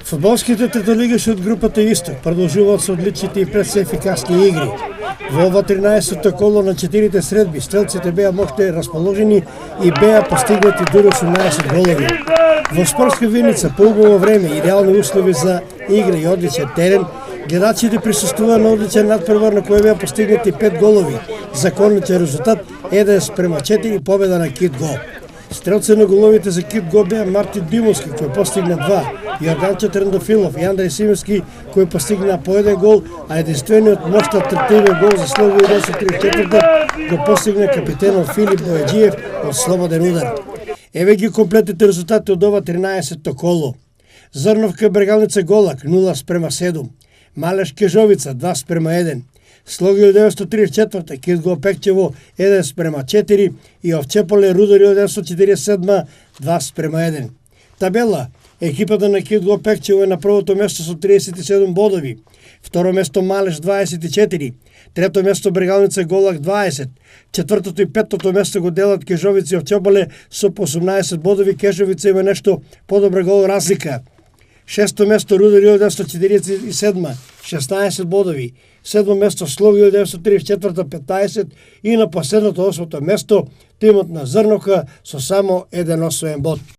Фудбалските третолигаши од групата Исток продолжуваат со одличните и пред ефикасни игри. Во ова 13-то коло на 4 средби стрелците беа мощно расположени и беа постигнати дури 18 голови. Во спортска виница по убаво време, идеални услови за игра и одличен терен, гледачите присуствуваа на одличен надпревар на кој беа постигнати 5 голови. За конечен резултат 1:4 победа на Кит Го. Стрелци на головите за Кит Го беа Мартин Димовски кој постигна 2, Јорданчо Трендофилов и Андреј Симевски кој постигна по 1 гол, а единствениот мощен третивен гол за Слобода 34 го постигна капитенот Филип Бојаджиев од слободен удар. Еве ги комплетните резултати од ова 13-то коло. Зрновка Брегалница Голак 0:7, Малеш Кежовица 2:1, Слоги 1934 Кит Го Пекчево 1:4 и Овчеполе Рудари 1947 2:1. Табела: екипата на Кит Го Пекчево е на првото место со 37 бодови, второ место Малеш 24, трето место Брегалница Голак 20, четвртото и петтото место го делат Кежовица и Овчеполе со по 18 бодови. Кежовица има нешто подобра гол разлика. Шесто место Рудари 1947, 16 бодови. Седмо место Слоги 1934, 15 и на последното 8-то место тимот на Зрновка со само 1 освоен бод.